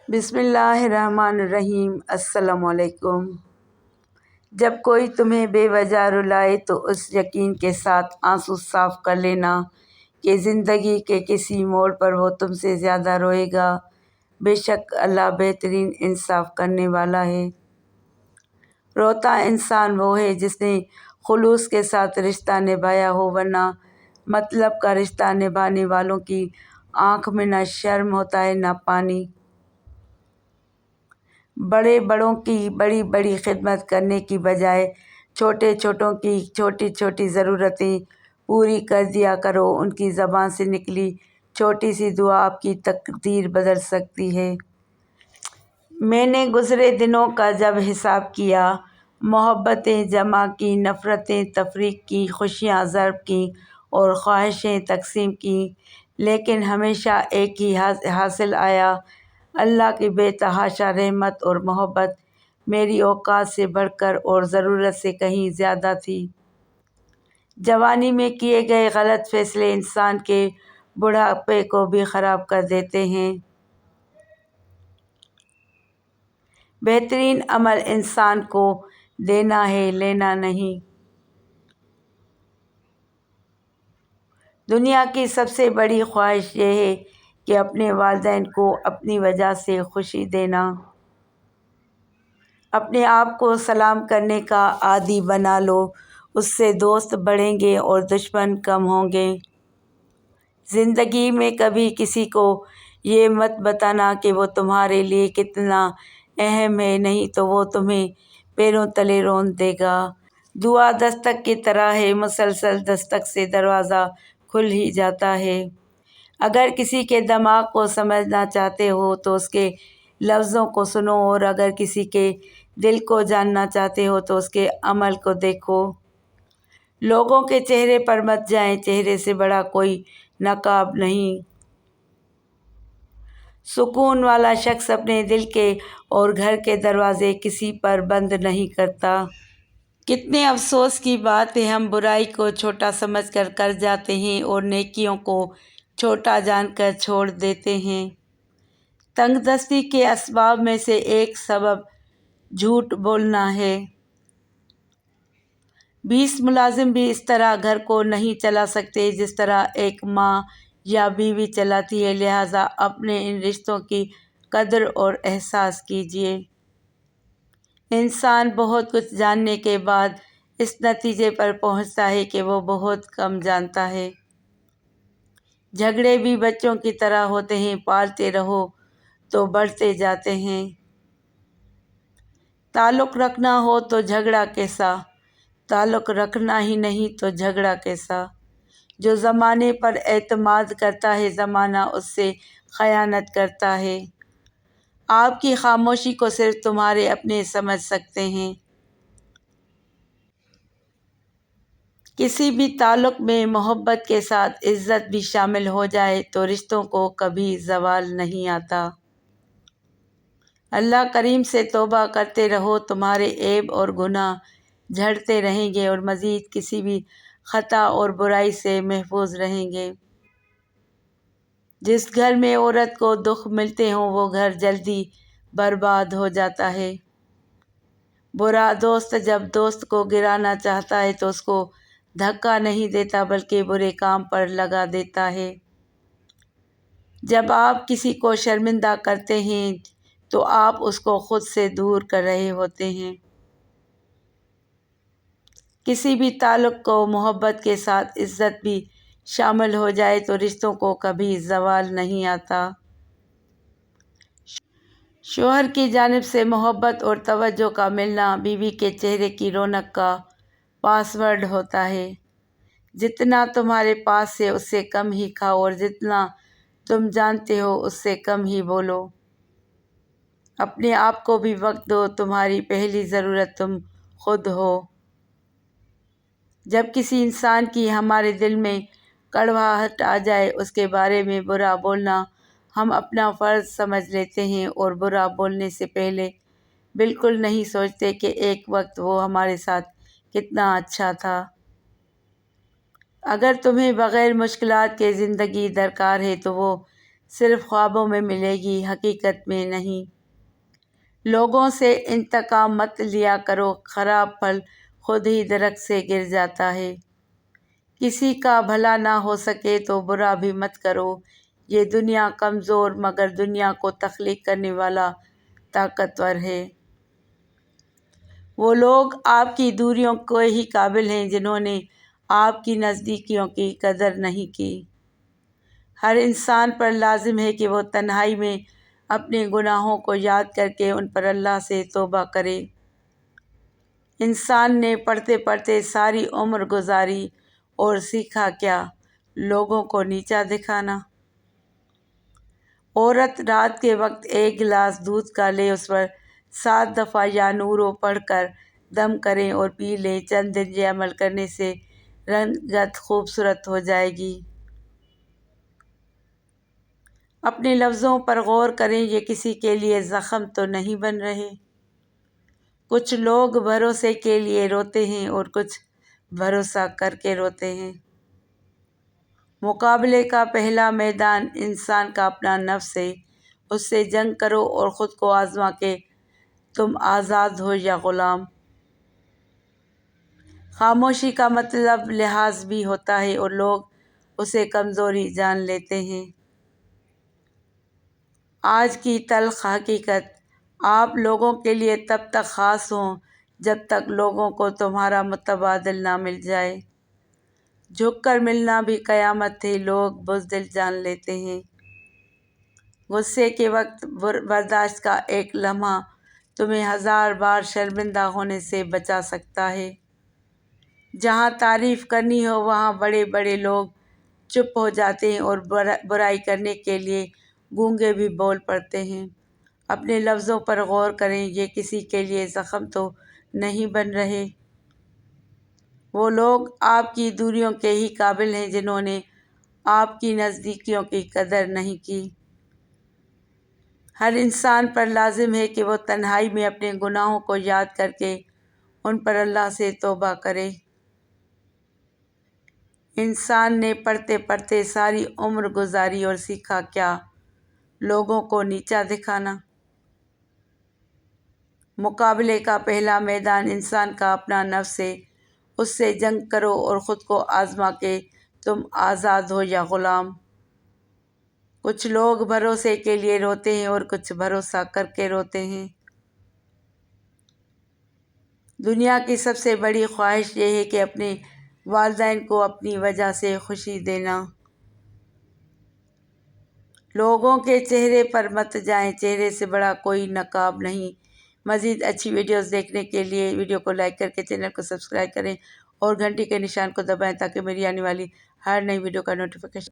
بسم اللہ الرحمن الرحیم۔ السلام علیکم۔ جب کوئی تمہیں بے وجہ رلائے تو اس یقین کے ساتھ آنسو صاف کر لینا کہ زندگی کے کسی موڑ پر وہ تم سے زیادہ روئے گا۔ بے شک اللہ بہترین انصاف کرنے والا ہے۔ روتا انسان وہ ہے جس نے خلوص کے ساتھ رشتہ نبھایا ہو، ورنہ مطلب کا رشتہ نبھانے والوں کی آنکھ میں نہ شرم ہوتا ہے نہ پانی۔ بڑے بڑوں کی بڑی بڑی خدمت کرنے کی بجائے چھوٹے چھوٹوں کی چھوٹی چھوٹی ضرورتیں پوری کر دیا کرو۔ ان کی زبان سے نکلی چھوٹی سی دعا آپ کی تقدیر بدل سکتی ہے۔ میں نے گزرے دنوں کا جب حساب کیا، محبتیں جمع کی، نفرتیں تفریق کی، خوشیاں ضرب کی اور خواہشیں تقسیم کی، لیکن ہمیشہ ایک ہی حاصل آیا، اللہ کی بے تحاشا رحمت اور محبت میری اوقات سے بڑھ کر اور ضرورت سے کہیں زیادہ تھی۔ جوانی میں کیے گئے غلط فیصلے انسان کے بڑھاپے کو بھی خراب کر دیتے ہیں۔ بہترین عمل انسان کو دینا ہے، لینا نہیں۔ دنیا کی سب سے بڑی خواہش یہ ہے کہ اپنے والدین کو اپنی وجہ سے خوشی دینا۔ اپنے آپ کو سلام کرنے کا عادی بنا لو، اس سے دوست بڑھیں گے اور دشمن کم ہوں گے۔ زندگی میں کبھی کسی کو یہ مت بتانا کہ وہ تمہارے لیے کتنا اہم ہے، نہیں تو وہ تمہیں پیروں تلے رون دے گا۔ دعا دستک کی طرح ہے، مسلسل دستک سے دروازہ کھل ہی جاتا ہے۔ اگر کسی کے دماغ کو سمجھنا چاہتے ہو تو اس کے لفظوں کو سنو، اور اگر کسی کے دل کو جاننا چاہتے ہو تو اس کے عمل کو دیکھو۔ لوگوں کے چہرے پر مت جائیں، چہرے سے بڑا کوئی نقاب نہیں۔ سکون والا شخص اپنے دل کے اور گھر کے دروازے کسی پر بند نہیں کرتا۔ کتنے افسوس کی بات ہے، ہم برائی کو چھوٹا سمجھ کر جاتے ہیں اور نیکیوں کو چھوٹا جان کر چھوڑ دیتے ہیں۔ تنگ دستی کے اسباب میں سے ایک سبب جھوٹ بولنا ہے۔ 20 ملازم بھی اس طرح گھر کو نہیں چلا سکتے جس طرح ایک ماں یا بیوی چلاتی ہے، لہٰذا اپنے ان رشتوں کی قدر اور احساس کیجیے۔ انسان بہت کچھ جاننے کے بعد اس نتیجے پر پہنچتا ہے کہ وہ بہت کم جانتا ہے۔ جھگڑے بھی بچوں کی طرح ہوتے ہیں، پالتے رہو تو بڑھتے جاتے ہیں۔ تعلق رکھنا ہو تو جھگڑا کیسا، تعلق رکھنا ہی نہیں تو جھگڑا کیسا۔ جو زمانے پر اعتماد کرتا ہے، زمانہ اس سے خیانت کرتا ہے۔ آپ کی خاموشی کو صرف تمہارے اپنے سمجھ سکتے ہیں۔ کسی بھی تعلق میں محبت کے ساتھ عزت بھی شامل ہو جائے تو رشتوں کو کبھی زوال نہیں آتا۔ اللہ کریم سے توبہ کرتے رہو، تمہارے عیب اور گناہ جھڑتے رہیں گے اور مزید کسی بھی خطا اور برائی سے محفوظ رہیں گے۔ جس گھر میں عورت کو دکھ ملتے ہوں وہ گھر جلدی برباد ہو جاتا ہے۔ برا دوست جب دوست کو گرانا چاہتا ہے تو اس کو دھکا نہیں دیتا بلکہ برے کام پر لگا دیتا ہے۔ جب آپ کسی کو شرمندہ کرتے ہیں تو آپ اس کو خود سے دور کر رہے ہوتے ہیں۔ کسی بھی تعلق کو محبت کے ساتھ عزت بھی شامل ہو جائے تو رشتوں کو کبھی زوال نہیں آتا۔ شوہر کی جانب سے محبت اور توجہ کا ملنا بیوی کے چہرے کی رونق کا پاس ورڈ ہوتا ہے۔ جتنا تمہارے پاس ہے اس سے کم ہی کھاؤ اور جتنا تم جانتے ہو اس سے کم ہی بولو۔ اپنے آپ کو بھی وقت دو، تمہاری پہلی ضرورت تم خود ہو۔ جب کسی انسان کی ہمارے دل میں کڑواہٹ آ جائے، اس کے بارے میں برا بولنا ہم اپنا فرض سمجھ لیتے ہیں اور برا بولنے سے پہلے بالکل نہیں سوچتے کہ ایک وقت وہ ہمارے ساتھ کتنا اچھا تھا۔ اگر تمہیں بغیر مشکلات کے زندگی درکار ہے تو وہ صرف خوابوں میں ملے گی، حقیقت میں نہیں۔ لوگوں سے انتقام مت لیا کرو، خراب پھل خود ہی درخت سے گر جاتا ہے۔ کسی کا بھلا نہ ہو سکے تو برا بھی مت کرو، یہ دنیا کمزور مگر دنیا کو تخلیق کرنے والا طاقتور ہے۔ وہ لوگ آپ کی دوریوں کے ہی قابل ہیں جنہوں نے آپ کی نزدیکیوں کی قدر نہیں کی۔ ہر انسان پر لازم ہے کہ وہ تنہائی میں اپنے گناہوں کو یاد کر کے ان پر اللہ سے توبہ کرے۔ انسان نے پڑھتے پڑھتے ساری عمر گزاری اور سیکھا کیا؟ لوگوں کو نیچا دکھانا۔ عورت رات کے وقت ایک گلاس دودھ کا لے، اس پر 7 دفعہ یا نورو پڑھ کر دم کریں اور پی لیں۔ چند دن یہ عمل کرنے سے رنگت خوبصورت ہو جائے گی۔ اپنے لفظوں پر غور کریں، یہ کسی کے لیے زخم تو نہیں بن رہے؟ کچھ لوگ بھروسے کے لیے روتے ہیں اور کچھ بھروسہ کر کے روتے ہیں۔ مقابلے کا پہلا میدان انسان کا اپنا نفس ہے، اس سے جنگ کرو اور خود کو آزما کہ تم آزاد ہو یا غلام۔ خاموشی کا مطلب لحاظ بھی ہوتا ہے اور لوگ اسے کمزوری جان لیتے ہیں۔ آج کی تلخ حقیقت، آپ لوگوں کے لیے تب تک خاص ہوں جب تک لوگوں کو تمہارا متبادل نہ مل جائے۔ جھک کر ملنا بھی قیامت ہے، لوگ بزدل جان لیتے ہیں۔ غصے کے وقت برداشت کا ایک لمحہ تمہیں 1000 بار شرمندہ ہونے سے بچا سکتا ہے۔ جہاں تعریف کرنی ہو وہاں بڑے بڑے لوگ چپ ہو جاتے ہیں اور برائی کرنے کے لیے گونگے بھی بول پڑتے ہیں۔ اپنے لفظوں پر غور کریں، یہ کسی کے لیے زخم تو نہیں بن رہے؟ وہ لوگ آپ کی دوریوں کے ہی قابل ہیں جنہوں نے آپ کی نزدیکیوں کی قدر نہیں کی۔ ہر انسان پر لازم ہے کہ وہ تنہائی میں اپنے گناہوں کو یاد کر کے ان پر اللہ سے توبہ کرے۔ انسان نے پڑھتے پڑھتے ساری عمر گزاری اور سیکھا کیا؟ لوگوں کو نیچا دکھانا۔ مقابلے کا پہلا میدان انسان کا اپنا نفس ہے، اس سے جنگ کرو اور خود کو آزما کہ تم آزاد ہو یا غلام۔ کچھ لوگ بھروسے کے لیے روتے ہیں اور کچھ بھروسہ کر کے روتے ہیں۔ دنیا کی سب سے بڑی خواہش یہ ہے کہ اپنے والدین کو اپنی وجہ سے خوشی دینا۔ لوگوں کے چہرے پر مت جائیں، چہرے سے بڑا کوئی نقاب نہیں۔ مزید اچھی ویڈیوز دیکھنے کے لیے ویڈیو کو لائک کر کے چینل کو سبسکرائب کریں اور گھنٹی کے نشان کو دبائیں تاکہ میری آنے والی ہر نئی ویڈیو کا نوٹیفیکیشن